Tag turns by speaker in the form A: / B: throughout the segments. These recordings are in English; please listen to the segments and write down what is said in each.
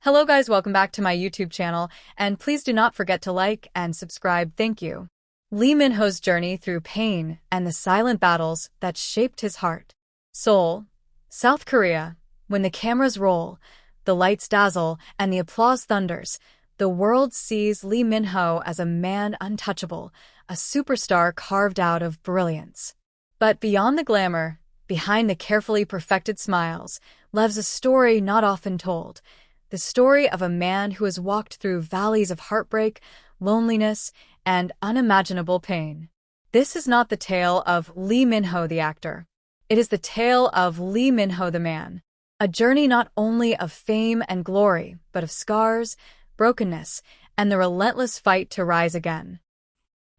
A: Hello guys, welcome back to my YouTube channel, and please do not forget to like and subscribe, thank you. Lee Min-ho's journey through pain and the silent battles that shaped his heart. Seoul, South Korea. When the cameras roll, the lights dazzle, and the applause thunders, the world sees Lee Min-ho as a man untouchable, a superstar carved out of brilliance. But beyond the glamour, behind the carefully perfected smiles, lives a story not often told. The story of a man who has walked through valleys of heartbreak, loneliness, and unimaginable pain. This is not the tale of Lee Min-ho the actor. It is the tale of Lee Min-ho the man. A journey not only of fame and glory, but of scars, brokenness, and the relentless fight to rise again.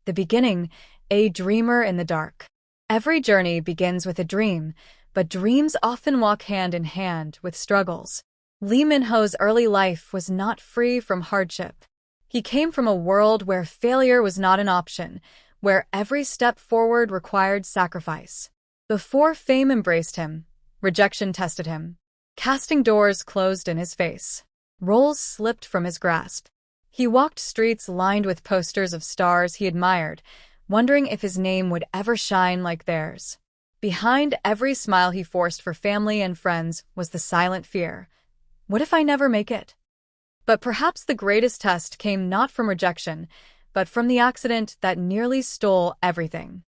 A: The beginning, a dreamer in the dark. Every journey begins with a dream, but dreams often walk hand in hand with struggles. Lee Min-ho's early life was not free from hardship. He came from a world where failure was not an option, where every step forward required sacrifice. Before fame embraced him, rejection tested him. Casting doors closed in his face. Roles slipped from his grasp. He walked streets lined with posters of stars he admired, wondering if his name would ever shine like theirs. Behind every smile he forced for family and friends was the silent fear. What if I never make it? But perhaps the greatest test came not from rejection, but from the accident that nearly stole everything.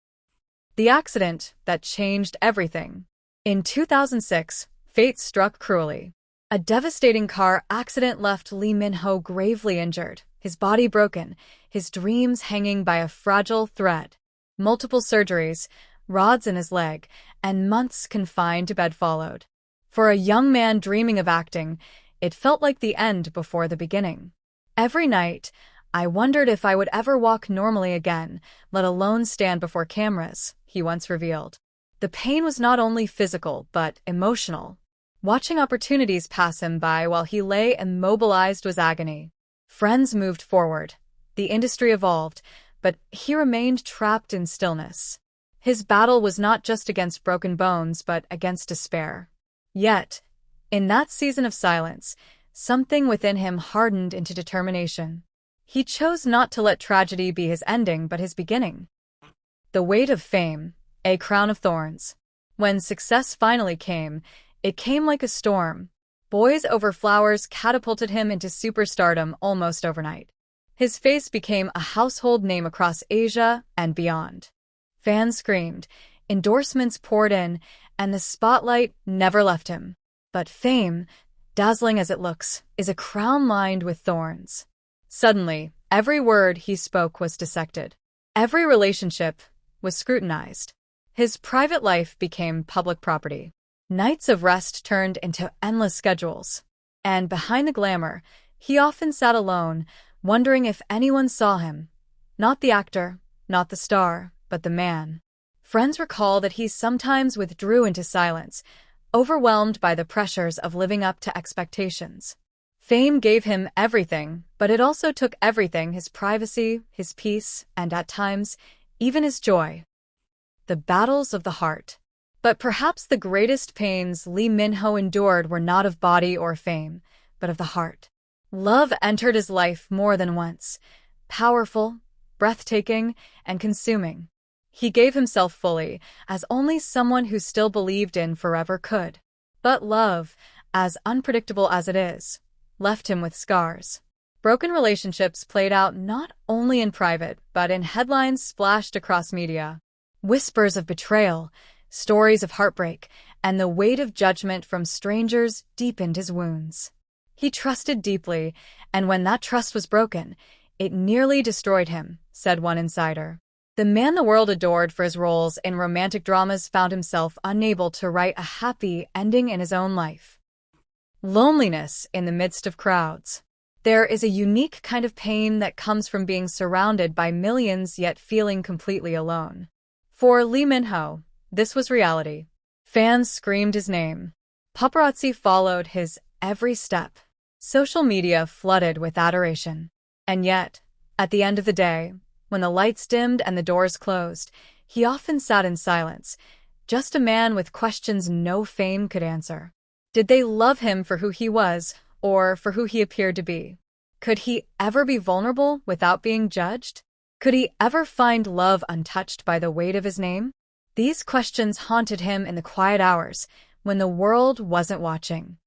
A: The accident that changed everything. In 2006, fate struck cruelly. A devastating car accident left Lee Min-ho gravely injured, his body broken, his dreams hanging by a fragile thread. Multiple surgeries, rods in his leg, and months confined to bed followed. For a young man dreaming of acting, it felt like the end before the beginning. Every night, I wondered if I would ever walk normally again, let alone stand before cameras, he once revealed. The pain was not only physical, but emotional. Watching opportunities pass him by while he lay immobilized was agony. Friends moved forward. The industry evolved, but he remained trapped in stillness. His battle was not just against broken bones, but against despair. Yet, in that season of silence, something within him hardened into determination. He chose not to let tragedy be his ending, but his beginning. The weight of fame, a crown of thorns. When success finally came, it came like a storm. Boys Over Flowers catapulted him into superstardom almost overnight. His face became a household name across Asia and beyond. Fans screamed, endorsements poured in, and the spotlight never left him. But fame, dazzling as it looks, is a crown lined with thorns. Suddenly, every word he spoke was dissected. Every relationship was scrutinized. His private life became public property. Nights of rest turned into endless schedules. And behind the glamour, he often sat alone, wondering if anyone saw him. Not the actor, not the star, but the man. Friends recall that he sometimes withdrew into silence, overwhelmed by the pressures of living up to expectations. Fame gave him everything, but it also took everything: his privacy, his peace, and at times, even his joy. The battles of the heart. But perhaps the greatest pains Lee Min-ho endured were not of body or fame, but of the heart. Love entered his life more than once, powerful, breathtaking, and consuming. He gave himself fully, as only someone who still believed in forever could. But love, as unpredictable as it is, left him with scars. Broken relationships played out not only in private, but in headlines splashed across media. Whispers of betrayal, stories of heartbreak, and the weight of judgment from strangers deepened his wounds. He trusted deeply, and when that trust was broken, it nearly destroyed him, said one insider. The man the world adored for his roles in romantic dramas found himself unable to write a happy ending in his own life. Loneliness in the midst of crowds. There is a unique kind of pain that comes from being surrounded by millions yet feeling completely alone. For Lee Min-ho, this was reality. Fans screamed his name. Paparazzi followed his every step. Social media flooded with adoration. And yet, at the end of the day, when the lights dimmed and the doors closed, he often sat in silence, just a man with questions no fame could answer. Did they love him for who he was, or for who he appeared to be? Could he ever be vulnerable without being judged? Could he ever find love untouched by the weight of his name? These questions haunted him in the quiet hours when the world wasn't watching.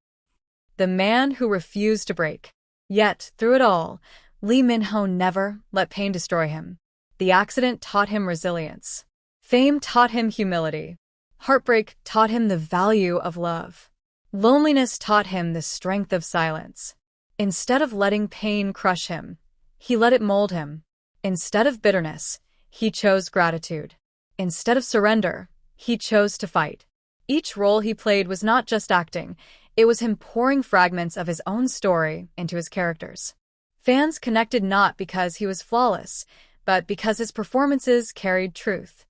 A: The man who refused to break. Yet, through it all, Lee Min-ho never let pain destroy him. The accident taught him resilience. Fame taught him humility. Heartbreak taught him the value of love. Loneliness taught him the strength of silence. Instead of letting pain crush him, he let it mold him. Instead of bitterness, he chose gratitude. Instead of surrender, he chose to fight. Each role he played was not just acting, it was him pouring fragments of his own story into his characters. Fans connected not because he was flawless, but because his performances carried truth.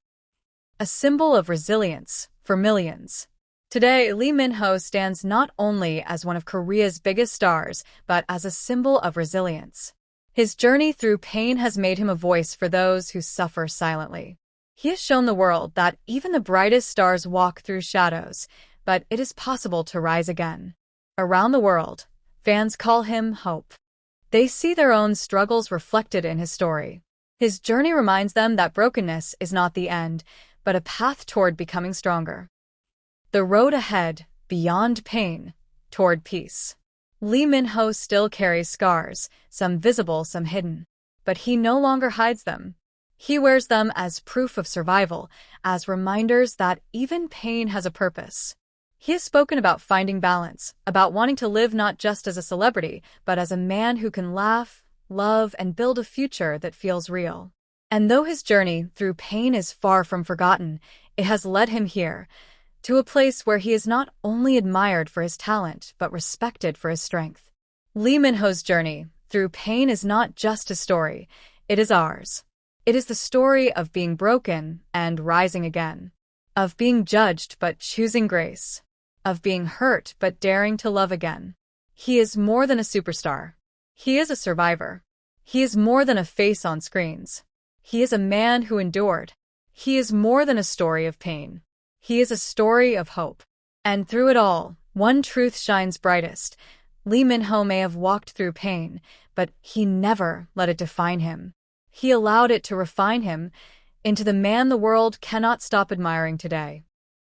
A: A symbol of resilience for millions. Today, Lee Min-ho stands not only as one of Korea's biggest stars, but as a symbol of resilience. His journey through pain has made him a voice for those who suffer silently. He has shown the world that even the brightest stars walk through shadows, but it is possible to rise again. Around the world, fans call him Hope. They see their own struggles reflected in his story. His journey reminds them that brokenness is not the end, but a path toward becoming stronger. The road ahead, beyond pain, toward peace. Lee Min-ho still carries scars, some visible, some hidden. But he no longer hides them. He wears them as proof of survival, as reminders that even pain has a purpose. He has spoken about finding balance, about wanting to live not just as a celebrity, but as a man who can laugh, love, and build a future that feels real. And though his journey through pain is far from forgotten, it has led him here, to a place where he is not only admired for his talent, but respected for his strength. Lee Min-ho's journey through pain is not just a story, it is ours. It is the story of being broken and rising again, of being judged but choosing grace, of being hurt but daring to love again. He is more than a superstar. He is a survivor. He is more than a face on screens. He is a man who endured. He is more than a story of pain. He is a story of hope. And through it all, one truth shines brightest. Lee Min-ho may have walked through pain, but he never let it define him. He allowed it to refine him into the man the world cannot stop admiring today.